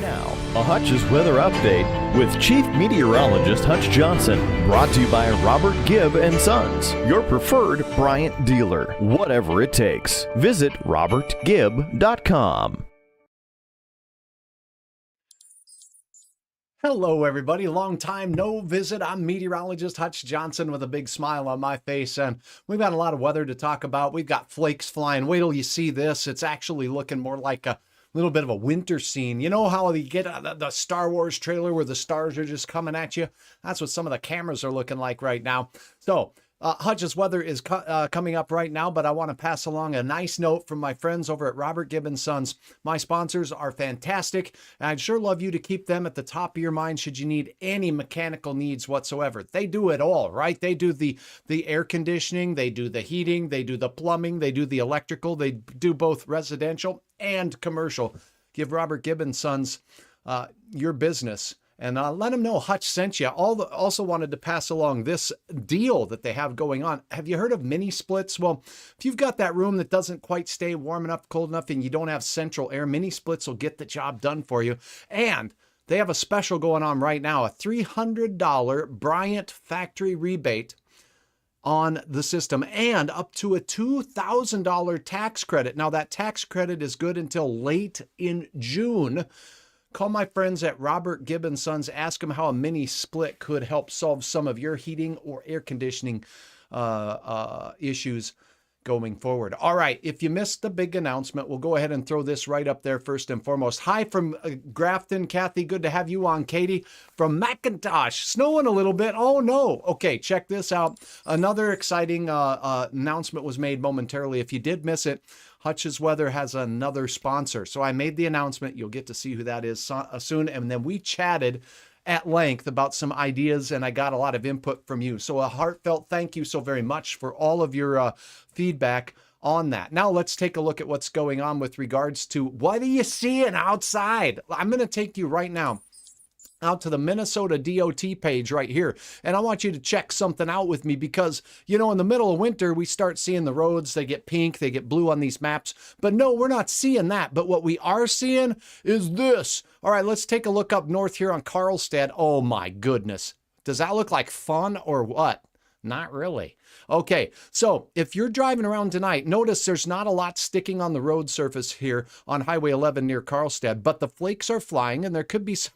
Now, a Hutch's weather update with Chief Meteorologist Hutch Johnson, brought to you by Robert Gibb and Sons, your preferred Bryant dealer. Whatever it takes. Visit robertgibb.com. Hello, everybody. Long time no visit. I'm meteorologist Hutch Johnson with a big smile on my face, and we've got a lot of weather to talk about. We've got flakes flying. Wait till you see this. It's actually looking more like a little bit of a winter scene. You know how you get the Star Wars trailer where the stars are just coming at you? That's what some of the cameras are looking like right now. So Hutch's weather is coming up right now, but I want to pass along a nice note from my friends over at Robert Gibb and Sons. My sponsors are fantastic, and I'd sure love you to keep them at the top of your mind should you need any mechanical needs whatsoever. They do it all, right? They do the air conditioning, they do the heating, they do the plumbing, they do the electrical, they do both residential and commercial. Give Robert Gibb and Sons your business. And let them know Hutch sent you. Also wanted to pass along this deal that they have going on. Have you heard of mini splits? Well, if you've got that room that doesn't quite stay warm enough, cold enough, and you don't have central air, mini splits will get the job done for you. And they have a special going on right now, a $300 Bryant factory rebate on the system and up to a $2,000 tax credit. Now, that tax credit is good until late in June. Call my friends at Robert Gibb and Sons. Ask them how a mini split could help solve some of your heating or air conditioning issues going forward. All right, if you missed the big announcement, we'll go ahead and throw this right up there first and foremost. Hi from Grafton, Kathy. Good to have you on, Katie. From McIntosh, snowing a little bit. Oh, no. Okay, check this out. Another exciting announcement was made momentarily. If you did miss it, Hutch's Weather has another sponsor. So I made the announcement. You'll get to see who that is soon. And then we chatted at length about some ideas, and I got a lot of input from you. So a heartfelt thank you so very much for all of your feedback on that. Now let's take a look at what's going on with regards to what are you seeing outside? I'm going to take you right now out to the Minnesota DOT page right here. And I want you to check something out with me because, you know, in the middle of winter, we start seeing the roads, they get pink, they get blue on these maps. But no, we're not seeing that. But what we are seeing is this. All right, let's take a look up north here on Karlstad. Oh my goodness. Does that look like fun or what? Not really. Okay, so if you're driving around tonight, notice there's not a lot sticking on the road surface here on Highway 11 near Karlstad, but the flakes are flying and there could be some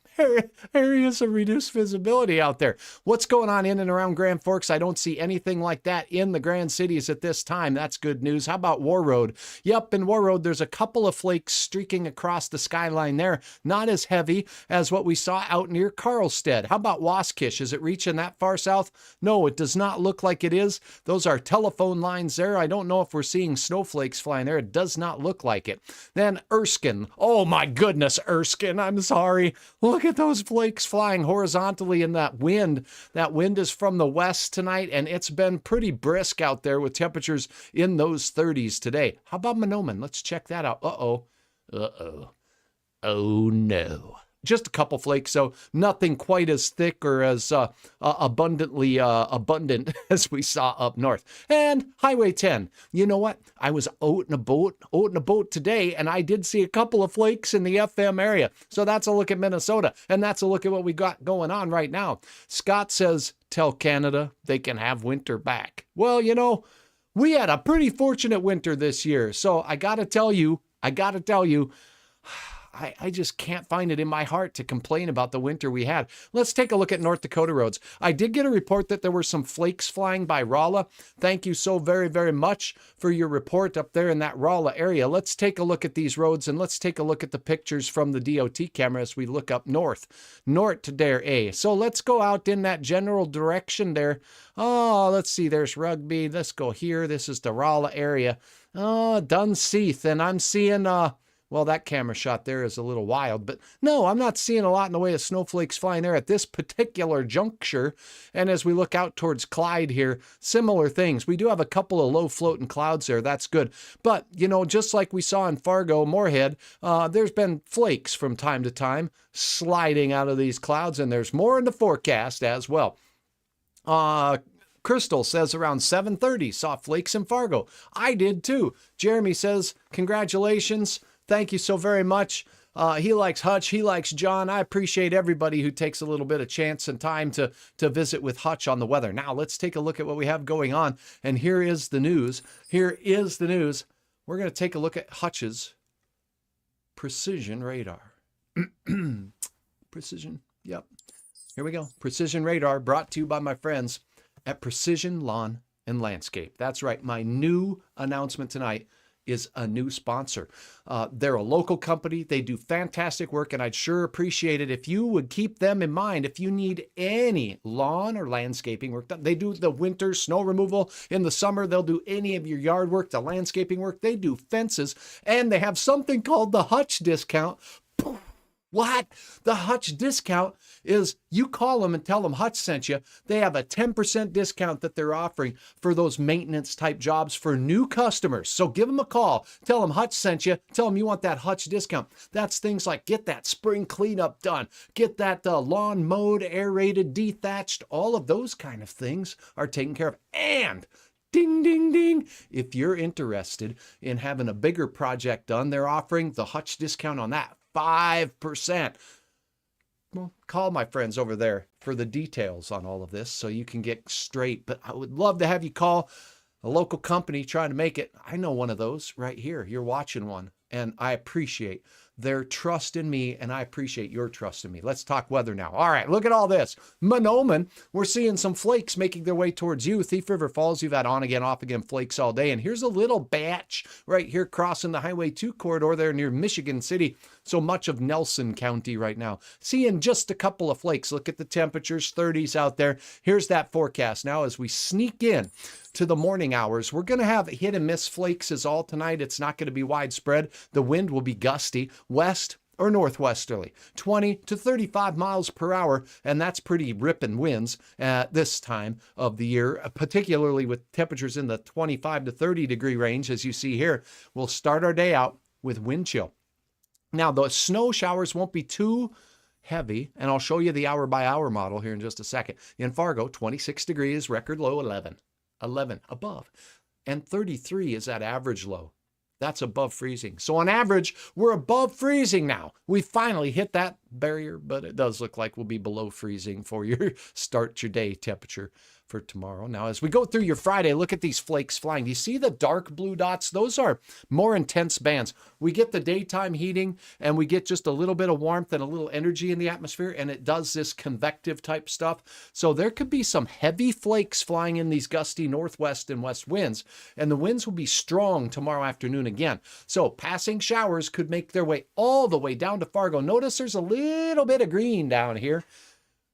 areas of reduced visibility out there. What's going on in and around Grand Forks? I don't see anything like that in the Grand Cities at this time. That's good news. How about War Road? Yep, in War Road, there's a couple of flakes streaking across the skyline there. Not as heavy as what we saw out near Karlstad. How about Waskish? Is it reaching that far south? No, it does not look like it is. Those are telephone lines there. I don't know if we're seeing snowflakes flying there. It does not look like it. Then Erskine. Oh my goodness, Erskine. I'm sorry. Look at those flakes flying horizontally in that wind. That wind is from the west tonight, and it's been pretty brisk out there with temperatures in those 30s today. How about Monoman? Let's check that out. Uh-oh. Uh-oh. Oh, no. Just a couple flakes, so nothing quite as thick or as abundantly abundant as we saw up north. And Highway 10. You know what? I was out in a boat today, and I did see a couple of flakes in the FM area. So that's a look at Minnesota, and that's a look at what we got going on right now. Scott says, tell Canada they can have winter back. Well, you know, we had a pretty fortunate winter this year, so I got to tell you, I just can't find it in my heart to complain about the winter we had. Let's take a look at North Dakota roads. I did get a report that there were some flakes flying by Rolla. Thank you so very, very much for your report up there in that Rolla area. Let's take a look at these roads and let's take a look at the pictures from the DOT camera as we look up north to Dare A. So let's go out in that general direction there. Oh, let's see, there's Rugby. Let's go here. This is the Rolla area. Oh, Dunseith, and I'm seeing well, that camera shot there is a little wild, but no, I'm not seeing a lot in the way of snowflakes flying there at this particular juncture. And as we look out towards Clyde here, similar things. We do have a couple of low floating clouds there. That's good. But, you know, just like we saw in Fargo, Moorhead, there's been flakes from time to time sliding out of these clouds, and there's more in the forecast as well. Crystal says around 7:30 saw flakes in Fargo. I did too. Jeremy says, congratulations. Thank you so very much. He likes Hutch. He likes John. I appreciate everybody who takes a little bit of chance and time to visit with Hutch on the weather. Now, let's take a look at what we have going on. And here is the news. Here is the news. We're going to take a look at Hutch's precision radar. Precision. Yep. Here we go. Precision radar brought to you by my friends at Precision Lawn and Landscape. That's right. My new announcement tonight is a new sponsor. They're a local company. They do fantastic work, and I'd sure appreciate it if you would keep them in mind if you need any lawn or landscaping work done. They do the winter snow removal. In the summer, they'll do any of your yard work, the landscaping work. They do fences, and they have something called the Hutch discount. What? The Hutch discount is you call them and tell them Hutch sent you. They have a 10% discount that they're offering for those maintenance type jobs for new customers. So give them a call. Tell them Hutch sent you. Tell them you want that Hutch discount. That's things like get that spring cleanup done. Get that lawn mowed, aerated, dethatched. All of those kind of things are taken care of. And ding, ding, ding. If you're interested in having a bigger project done, they're offering the Hutch discount on that. 5%. Well, call my friends over there for the details on all of this so you can get straight. But I would love to have you call a local company trying to make it. I know one of those right here. You're watching one, and I appreciate their trust in me, and I appreciate your trust in me. Let's talk weather now. All right, look at all this. Monoman, we're seeing some flakes making their way towards you. Thief River Falls, you've had on again, off again flakes all day. And here's a little batch right here crossing the Highway 2 corridor there near Michigan City. So much of Nelson County right now. Seeing just a couple of flakes. Look at the temperatures, 30s out there. Here's that forecast. Now as we sneak in to the morning hours, we're going to have hit and miss flakes as all tonight. It's not going to be widespread. The wind will be gusty, west or northwesterly, 20 to 35 miles per hour, and that's pretty ripping winds at this time of the year, particularly with temperatures in the 25 to 30 degree range, as you see here. We'll start our day out with wind chill. Now, the snow showers won't be too heavy, and I'll show you the hour-by-hour model here in just a second. In Fargo, 26 degrees, record low 11 above, and 33 is that average low. That's above freezing. So on average, we're above freezing now. We finally hit that barrier, but it does look like we'll be below freezing for your start your day temperature for tomorrow. Now, as we go through your Friday, look at these flakes flying. Do you see the dark blue dots? Those are more intense bands. We get the daytime heating and we get just a little bit of warmth and a little energy in the atmosphere, and it does this convective type stuff. So there could be some heavy flakes flying in these gusty northwest and west winds, and the winds will be strong tomorrow afternoon again. So passing showers could make their way all the way down to Fargo. Notice there's a little bit of green down here.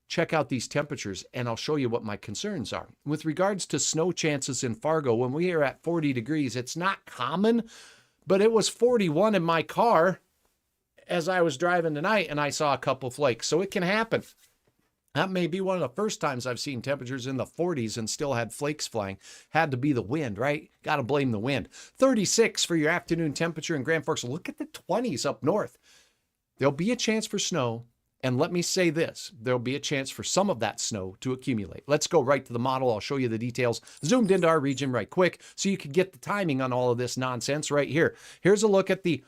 Check out these temperatures, and I'll show you what my concerns are. With regards to snow chances in Fargo, when we are at 40 degrees, it's not common, but it was 41 in my car as I was driving tonight, and I saw a couple flakes, so it can happen. That may be one of the first times I've seen temperatures in the 40s and still had flakes flying. Had to be the wind, right? Got to blame the wind. 36 for your afternoon temperature in Grand Forks. Look at the 20s up north. There'll be a chance for snow. And let me say this, there'll be a chance for some of that snow to accumulate. Let's go right to the model. I'll show you the details. Zoomed into our region right quick so you can get the timing on all of this nonsense right here. Here's a look at the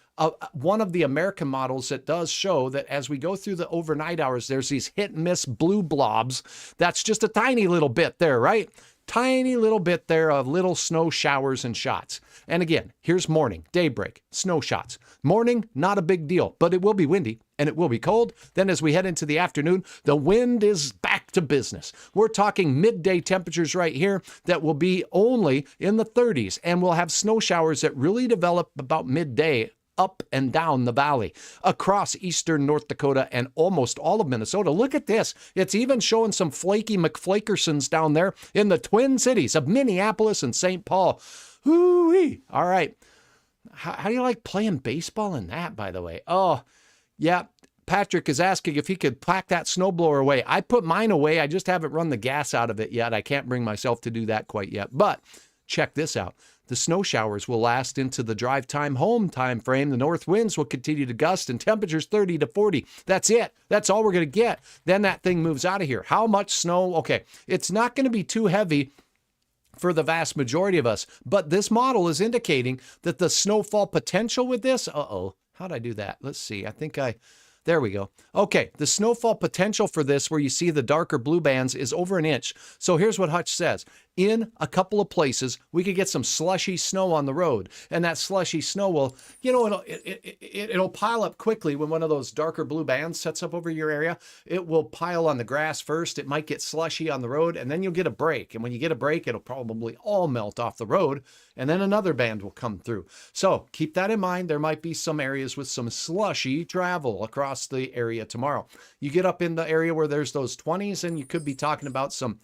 one of the American models that does show that as we go through the overnight hours, there's these hit and miss blue blobs. That's just a tiny little bit there, right? Tiny little bit there of little snow showers and shots. And again, here's morning, daybreak, snow shots. Morning, not a big deal, but it will be windy and it will be cold. Then as we head into the afternoon, the wind is back to business. We're talking midday temperatures right here that will be only in the 30s, and we'll have snow showers that really develop about midday up and down the valley, across eastern North Dakota and almost all of Minnesota. Look at this. It's even showing some flaky McFlakersons down there in the Twin Cities of Minneapolis and St. Paul. Hoo-wee. All right. How do you like playing baseball in that, by the way? Oh, yeah. Patrick is asking if he could pack that snowblower away. I put mine away. I just haven't run the gas out of it yet. I can't bring myself to do that quite yet. But check this out. The snow showers will last into the drive time home time frame. The north winds will continue to gust and temperatures 30 to 40. That's it. That's all we're going to get. Then that thing moves out of here. How much snow? Okay, it's not going to be too heavy for the vast majority of us, but this model is indicating that the snowfall potential with this, How'd I do that? Let's see. There we go. Okay, the snowfall potential for this, where you see the darker blue bands, is over an inch. So here's what Hutch says. In a couple of places, we could get some slushy snow on the road. And that slushy snow will, it'll pile up quickly when one of those darker blue bands sets up over your area. It will pile on the grass first. It might get slushy on the road, and then you'll get a break. And when you get a break, it'll probably all melt off the road, and then another band will come through. So keep that in mind. There might be some areas with some slushy travel across the area tomorrow. You get up in the area where there's those 20s, and you could be talking about some,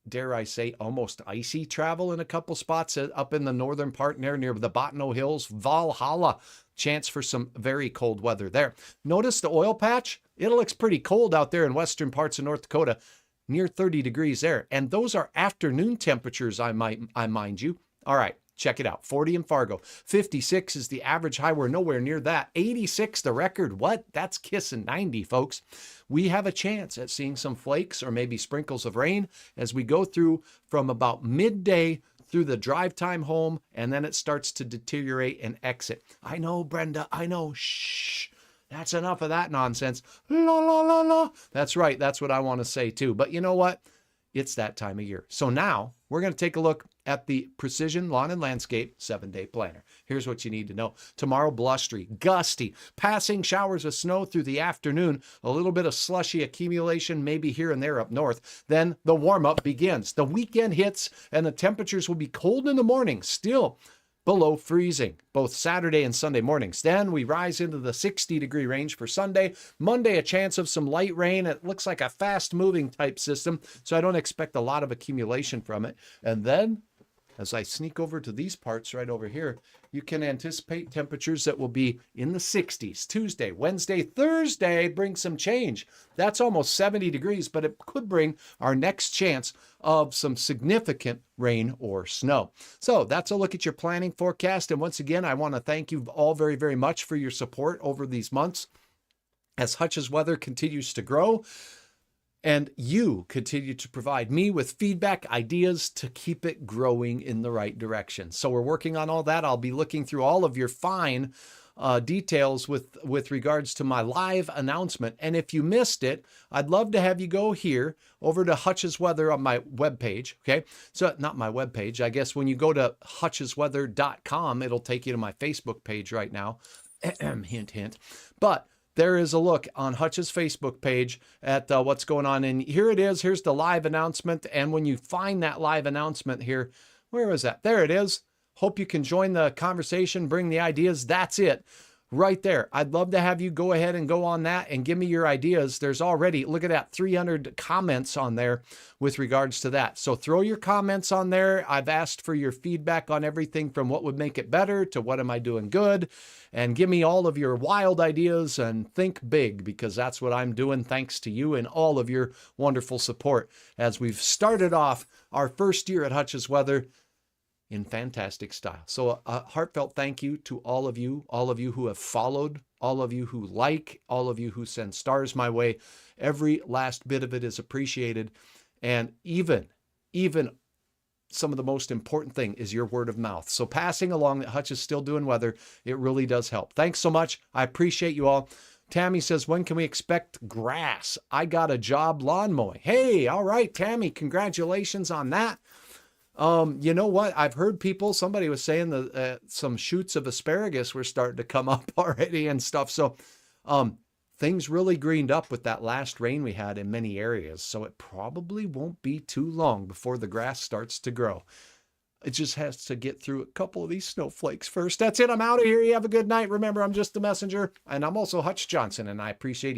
dare I say, almost icy travel in a couple spots up in the northern part near the Botno Hills, Valhalla. Chance for some very cold weather there. Notice the oil patch? It looks pretty cold out there in western parts of North Dakota, near 30 degrees there. And those are afternoon temperatures, I mind you. All right. Check it out. 40 in Fargo. 56 is the average high. We're nowhere near that. 86 the record. What? That's kissing 90, folks. We have a chance at seeing some flakes or maybe sprinkles of rain as we go through from about midday through the drive time home, and then it starts to deteriorate and exit. I know, Brenda. I know. Shh. That's enough of that nonsense. La, la, la, la. That's right. That's what I want to say too. But you know what? It's that time of year. So now we're going to take a look at the Precision Lawn and Landscape 7-day planner. Here's what you need to know. Tomorrow, blustery, gusty, passing showers of snow through the afternoon, a little bit of slushy accumulation, maybe here and there up north. Then the warm-up begins. The weekend hits, and the temperatures will be cold in the morning, still below freezing, both Saturday and Sunday mornings. Then we rise into the 60-degree range for Sunday. Monday, a chance of some light rain. It looks like a fast-moving type system, so I don't expect a lot of accumulation from it. And then, as I sneak over to these parts right over here, you can anticipate temperatures that will be in the 60s. Tuesday, Wednesday, Thursday bring some change. That's almost 70 degrees, but it could bring our next chance of some significant rain or snow. So that's a look at your planning forecast. And once again, I want to thank you all very, very much for your support over these months as Hutch's Weather continues to grow. And you continue to provide me with feedback, ideas to keep it growing in the right direction. So we're working on all that. I'll be looking through all of your fine details with regards to my live announcement. And if you missed it, I'd love to have you go here over to Hutch's Weather on my webpage. Okay. So not my webpage. I guess when you go to hutchesweather.com, it'll take you to my Facebook page right now. Hint, hint. But there is a look on Hutch's Facebook page at what's going on. And here it is. Here's the live announcement. And when you find that live announcement here, where was that? There it is. Hope you can join the conversation, bring the ideas. That's it right there. I'd love to have you go ahead and go on that and give me your ideas. There's already, look at that, 300 comments on there with regards to that. So throw your comments on there. I've asked for your feedback on everything from what would make it better to what am I doing good. And give me all of your wild ideas and think big, because that's what I'm doing thanks to you and all of your wonderful support as we've started off our first year at Hutch's Weather in fantastic style. So a heartfelt thank you to all of you who have followed, all of you who like, all of you who send stars my way. Every last bit of it is appreciated. And even some of the most important thing is your word of mouth. So passing along that Hutch is still doing weather, it really does help. Thanks so much. I appreciate you all. Tammy says, when can we expect grass? I got a job lawn mowing. Hey, all right, Tammy, congratulations on that. You know what? I've heard people, somebody was saying that some shoots of asparagus were starting to come up already and stuff. So things really greened up with that last rain we had in many areas. So it probably won't be too long before the grass starts to grow. It just has to get through a couple of these snowflakes first. That's it. I'm out of here. You have a good night. Remember, I'm just the messenger, and I'm also Hutch Johnson, and I appreciate